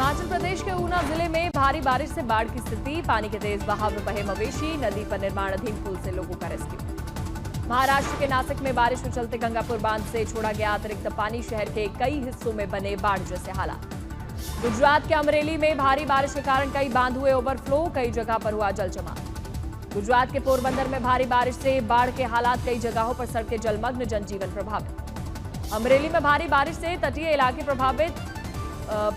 हिमाचल प्रदेश के ऊना जिले में भारी बारिश से बाढ़ की स्थिति। पानी के तेज बहाव में बहे मवेशी। नदी पर निर्माणाधीन पुल से लोगों का रेस्क्यू। महाराष्ट्र के नासिक में बारिश के चलते गंगापुर बांध से छोड़ा गया अतिरिक्त पानी। शहर के कई हिस्सों में बने बाढ़ जैसे हालात। गुजरात के अमरेली में भारी बारिश के कारण कई बांध हुए ओवरफ्लो। कई जगह पर हुआ जल जमाव। गुजरात के पोरबंदर में भारी बारिश से बाढ़ के हालात। कई जगहों पर सड़कें जलमग्न, जनजीवन प्रभावित। अमरेली में भारी बारिश से तटीय इलाके प्रभावित।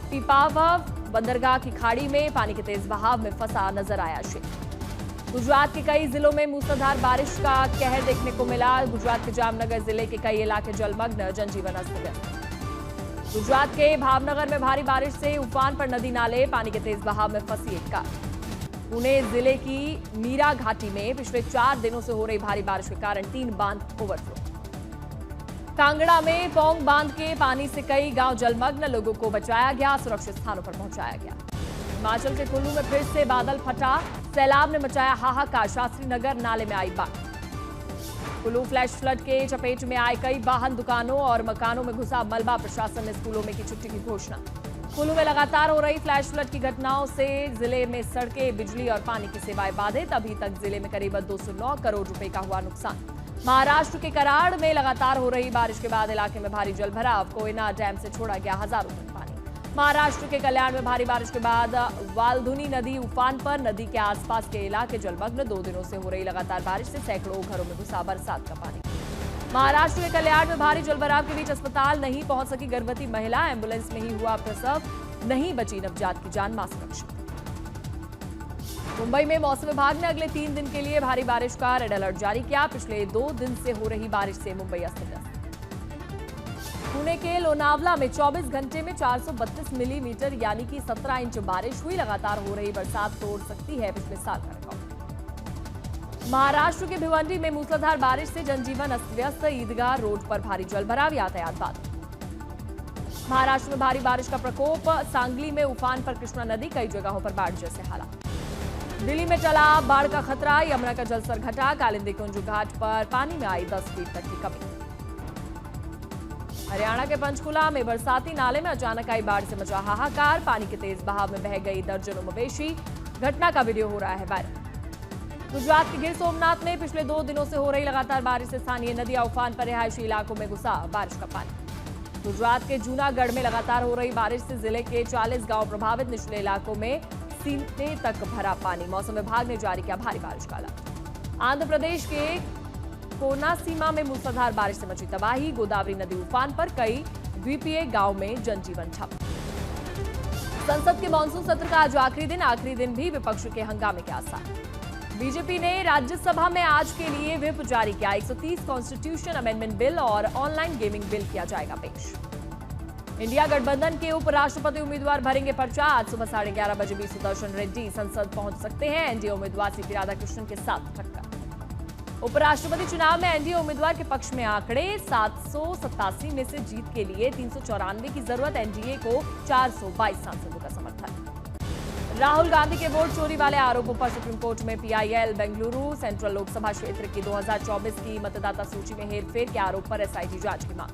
पीपावाव बंदरगाह की खाड़ी में पानी के तेज बहाव में फंसा नजर आया शहर। गुजरात के कई जिलों में मूसलाधार बारिश का कहर देखने को मिला। गुजरात के जामनगर जिले के कई इलाके जलमग्न, जनजीवन अस्त व्यस्त। गुजरात के भावनगर में भारी बारिश से उफान पर नदी नाले। पानी के तेज बहाव में फंसी एक कार। पुणे जिले की मीरा घाटी में पिछले 4 दिनों से हो रही भारी बारिश के कारण 3 बांध ओवरफ्लो। कांगड़ा में पौंग बांध के पानी से कई गांव जलमग्न। लोगों को बचाया गया, सुरक्षित स्थानों पर पहुंचाया गया। हिमाचल के कुल्लू में फिर से बादल फटा। सैलाब ने मचाया हाहाकार। शास्त्री नगर नाले में आई बाढ़। कुल्लू फ्लैश फ्लड के चपेट में आए कई वाहन। दुकानों और मकानों में घुसा मलबा। प्रशासन ने स्कूलों में की छुट्टी की घोषणा। कुल्लू में लगातार हो रही फ्लैश फ्लड की घटनाओं से जिले में सड़कें, बिजली और पानी की सेवाएं बाधित। अभी तक जिले में करीब 209 करोड़ रुपए का हुआ नुकसान। महाराष्ट्र के कराड़ में लगातार हो रही बारिश के बाद इलाके में भारी जलभराव। कोयना डैम से छोड़ा गया हजारों टन पानी। महाराष्ट्र के कल्याण में भारी बारिश के बाद वालधुनी नदी उफान पर। नदी के आसपास के इलाके जलमग्न। 2 दिनों से हो रही लगातार बारिश से सैकड़ों घरों में घुसा बरसात का पानी। महाराष्ट्र के कल्याण में भारी जलभराव के बीच अस्पताल नहीं पहुंच सकी गर्भवती महिला। एम्बुलेंस में ही हुआ प्रसव। नहीं बची नवजात की जान। मां सुरक्षित। मुंबई में मौसम विभाग ने अगले 3 दिन के लिए भारी बारिश का रेड अलर्ट जारी किया। पिछले 2 दिन से हो रही बारिश से मुंबई अस्त व्यस्त। पुणे के लोनावला में 24 घंटे में 432 मिलीमीटर यानी कि 17 इंच बारिश हुई। लगातार हो रही बरसात तोड़ सकती है पिछले साल का रिकॉर्ड। महाराष्ट्र के भिवंडी में मूसलाधार बारिश से जनजीवन अस्त व्यस्त। ईदगाह रोड पर भारी जलभराव, यातायात बाधित। महाराष्ट्र में भारी बारिश का प्रकोप। सांगली में उफान पर कृष्णा नदी। कई जगहों पर बाढ़ जैसे हालात। दिल्ली में चला बाढ़ का खतरा। यमुना का जलस्तर घटा। कालिंदी कुंज घाट पर पानी में आई 10 फीट तक की कमी। हरियाणा के पंचकुला में बरसाती नाले में अचानक आई बाढ़ से मचा हाहाकार। पानी के तेज बहाव में बह गई दर्जनों मवेशी। घटना का वीडियो हो रहा है वायरल। गुजरात के गिर सोमनाथ में पिछले 2 दिनों से हो रही लगातार बारिश से स्थानीय नदियां उफान पर। रिहायशी इलाकों में घुसा बारिश का पानी। गुजरात के जूनागढ़ में लगातार हो रही बारिश से जिले के 40 गांव प्रभावित। निचले इलाकों में सीने तक भरा पानी। मौसम विभाग ने जारी किया भारी बारिश का अलर्ट। आंध्र प्रदेश के कोनासीमा में मूसलाधार बारिश से मची तबाही। गोदावरी नदी उफान पर। कई द्वीपीय गांव में जनजीवन ठप। संसद के मानसून सत्र का आज आखिरी दिन भी विपक्ष के हंगामे के आसार। बीजेपी ने राज्यसभा में आज के लिए व्हिप जारी किया। 130 कॉन्स्टिट्यूशन अमेंडमेंट बिल और ऑनलाइन गेमिंग बिल किया जाएगा पेश। इंडिया गठबंधन के उपराष्ट्रपति उम्मीदवार भरेंगे पर्चा। आज सुबह 11:30 बजे भी सुदर्शन रेड्डी संसद पहुंच सकते हैं। एनडीए उम्मीदवार सीपी राधाकृष्णन के साथ टक्कर। उपराष्ट्रपति चुनाव में एनडीए उम्मीदवार के पक्ष में आंकड़े। 787 में से जीत के लिए 394 की जरूरत। एनडीए को 422 सांसदों का समर्थन। राहुल गांधी के वोट चोरी वाले आरोपों पर सुप्रीम कोर्ट में पीआईएल बेंगलुरु सेंट्रल लोकसभा क्षेत्र की 2024 की मतदाता सूची में हेरफेर के आरोप पर एसआईटी जांच की मांग।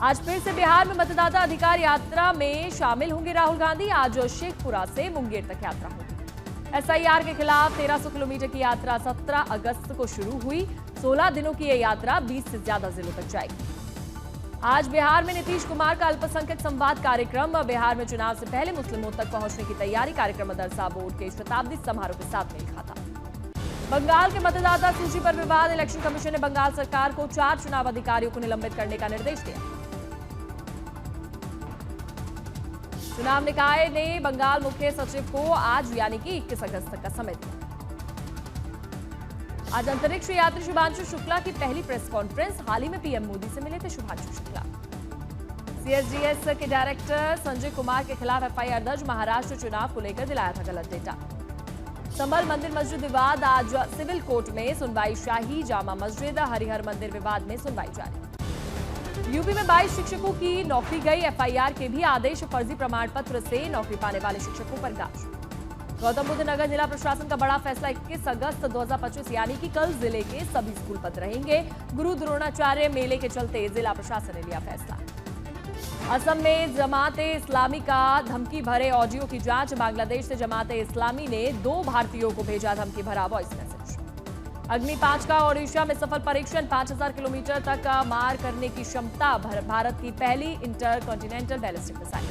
आज फिर से बिहार में मतदाता अधिकार यात्रा में शामिल होंगे राहुल गांधी। आज शेखपुरा से मुंगेर तक यात्रा होगी। एसआईआर के खिलाफ 1300 किलोमीटर की यात्रा 17 अगस्त को शुरू हुई। 16 दिनों की यह यात्रा 20 से ज्यादा जिलों तक जाएगी। आज बिहार में नीतीश कुमार का अल्पसंख्यक संवाद कार्यक्रम। बिहार में चुनाव से पहले मुस्लिमों तक पहुंचने की तैयारी। कार्यक्रम मदरसा बोर्ड के शताब्दी समारोह के साथ मेल खाता। बंगाल के मतदाता सूची पर विवाद। इलेक्शन कमीशन ने बंगाल सरकार को 4 चुनाव अधिकारियों को निलंबित करने का निर्देश दिया। चुनाव निकाय ने बंगाल मुख्य सचिव को आज यानी कि 21 अगस्त तक का समय दिया। आज अंतरिक्ष यात्री शुभांशु शुक्ला की पहली प्रेस कॉन्फ्रेंस। हाल ही में पीएम मोदी से मिले थे शुभांशु शुक्ला। सीएसजीएस के डायरेक्टर संजय कुमार के खिलाफ एफआईआर दर्ज। महाराष्ट्र चुनाव को लेकर दिलाया था गलत डेटा। संभल मंदिर मस्जिद विवाद। आज सिविल कोर्ट में सुनवाई। शाही जामा मस्जिद हरिहर मंदिर विवाद में सुनवाई जारी। यूपी में 22 शिक्षकों की नौकरी गई। एफआईआर के भी आदेश। फर्जी प्रमाण पत्र से नौकरी पाने वाले शिक्षकों पर गाज। गौतम बुद्ध नगर जिला प्रशासन का बड़ा फैसला। 21 अगस्त 2025 यानी कि कल जिले के सभी स्कूल बंद रहेंगे। गुरु द्रोणाचार्य मेले के चलते जिला प्रशासन ने लिया फैसला। असम में जमाते इस्लामी का धमकी भरे ऑडियो की जांच। बांग्लादेश से जमाते इस्लामी ने 2 भारतीयों को भेजा धमकी भरा वॉइस मैसेज। अग्नि 5 का ओडिशा में सफल परीक्षण। 5000 किलोमीटर तक मार करने की क्षमता। भारत की पहली इंटर कॉन्टिनेंटल बैलिस्टिक मिसाइल।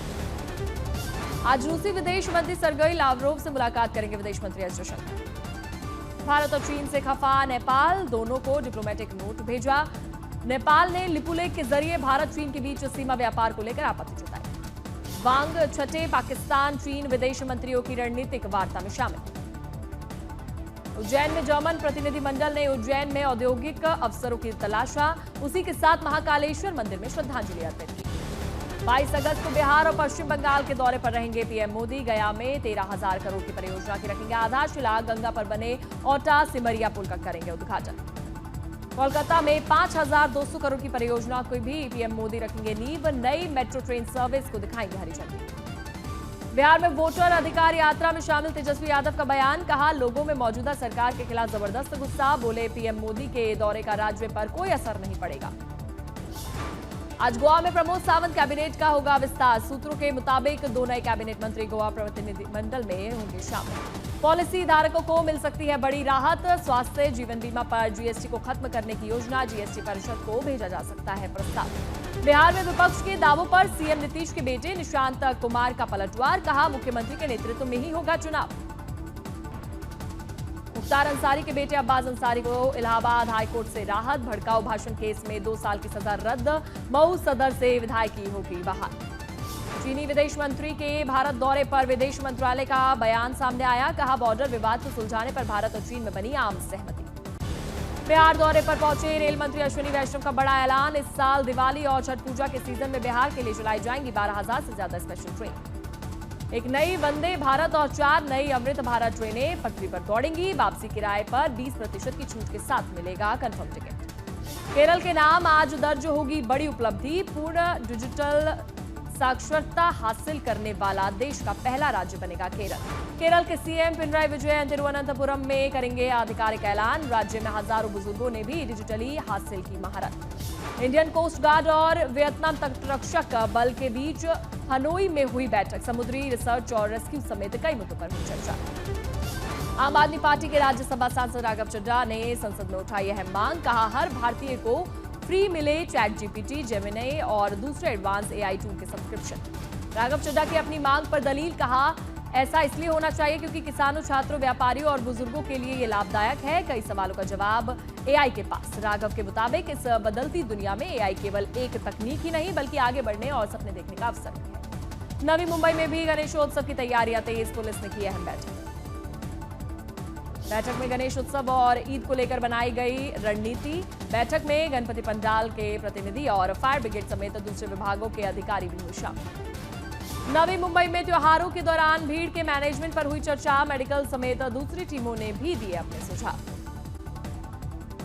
आज रूसी विदेश मंत्री सर्गेई लावरोव से मुलाकात करेंगे विदेश मंत्री एस जयशंकर। भारत और चीन से खफा नेपाल, दोनों को डिप्लोमेटिक नोट भेजा। नेपाल ने लिपुलेख के जरिए भारत चीन के बीच सीमा व्यापार को लेकर आपत्ति जताई। वांग छठे पाकिस्तान चीन विदेश मंत्रियों की रणनीतिक वार्ता में शामिल। उज्जैन में जर्मन प्रतिनिधिमंडल ने उज्जैन में औद्योगिक अवसरों की तलाशा। उसी के साथ महाकालेश्वर मंदिर में श्रद्धांजलि अर्पित की। 22 अगस्त को बिहार और पश्चिम बंगाल के दौरे पर रहेंगे पीएम मोदी। गया में 13,000 करोड़ की परियोजना की रखेंगे आधारशिला। गंगा पर बने औटा सिमरिया पुल का करेंगे उद्घाटन। कोलकाता में 5,200 करोड़ की परियोजना को भी पीएम मोदी रखेंगे नींव। नई मेट्रो ट्रेन सर्विस को दिखाएंगे हरी झंडी। बिहार में वोटर अधिकार यात्रा में शामिल तेजस्वी यादव का बयान। कहा, लोगों में मौजूदा सरकार के खिलाफ जबरदस्त गुस्सा। बोले, पीएम मोदी के दौरे का राज्य पर कोई असर नहीं पड़ेगा। आज गोवा में प्रमोद सावंत कैबिनेट का होगा विस्तार। सूत्रों के मुताबिक 2 नए कैबिनेट मंत्री गोवा प्रतिनिधिमंडल में होंगे शामिल। पॉलिसी धारकों को मिल सकती है बड़ी राहत। स्वास्थ्य जीवन बीमा पर जीएसटी को खत्म करने की योजना। जीएसटी परिषद को भेजा जा सकता है प्रस्ताव। बिहार में विपक्ष के दावों पर सीएम नीतीश के बेटे निशांत कुमार का पलटवार। कहा, मुख्यमंत्री के नेतृत्व में ही होगा चुनाव। मुख्तार अंसारी के बेटे अब्बास अंसारी को इलाहाबाद हाईकोर्ट से राहत। भड़काऊ भाषण केस में 2 साल की सजा रद्द। मऊ सदर से विधायकी होगी बहाल। चीनी विदेश मंत्री के भारत दौरे पर विदेश मंत्रालय का बयान सामने आया। कहा, बॉर्डर विवाद को सुलझाने पर भारत और चीन में बनी आम सहमति। बिहार दौरे पर पहुंचे रेल मंत्री अश्विनी वैष्णव का बड़ा ऐलान। इस साल दिवाली और छठ पूजा के सीजन में बिहार के लिए चलाई जाएंगी 12,000 से ज्यादा स्पेशल ट्रेन। एक नई वंदे भारत और 4 नई अमृत भारत ट्रेनें पटरी पर दौड़ेंगी। वापसी किराए पर 20% की छूट के साथ मिलेगा कंफर्म टिकट। केरल के नाम आज दर्ज होगी बड़ी उपलब्धि। पूर्ण डिजिटल साक्षरता हासिल करने वाला देश का पहला राज्य बनेगा केरल। केरल के सीएम पिनराई विजयन तिरुवनंतपुरम में करेंगे आधिकारिक ऐलान। राज्य में हजारों बुजुर्गों ने भी डिजिटली हासिल की महारत। इंडियन कोस्ट गार्ड और वियतनाम तटरक्षक बल के बीच हनोई में हुई बैठक। समुद्री रिसर्च और रेस्क्यू समेत कई मुद्दों पर हुई चर्चा। आम आदमी पार्टी के राज्यसभा सांसद राघव चड्ढा ने संसद में उठाई अहम मांग। कहा, हर भारतीय को फ्री मिले चैट जीपीटी, जेमिनी और दूसरे एडवांस एआई टूल के सब्सक्रिप्शन। राघव चड्ढा की अपनी मांग पर दलील। कहा, ऐसा इसलिए होना चाहिए क्योंकि किसानों, छात्रों, व्यापारियों और बुजुर्गों के लिए ये लाभदायक है। कई सवालों का जवाब एआई के पास। राघव के मुताबिक इस बदलती दुनिया में एआई केवल एक तकनीक ही नहीं बल्कि आगे बढ़ने और सपने देखने का अवसर भी है। नवी मुंबई में भी गणेशोत्सव की तैयारियां तेज। पुलिस ने की अहम बैठक में गणेश उत्सव और ईद को लेकर बनाई गई रणनीति। बैठक में गणपति पंडाल के प्रतिनिधि और फायर ब्रिगेड समेत दूसरे विभागों के अधिकारी भी हुए शामिल। नवी मुंबई में त्योहारों के दौरान भीड़ के मैनेजमेंट पर हुई चर्चा। मेडिकल समेत दूसरी टीमों ने भी दिए अपने सुझाव।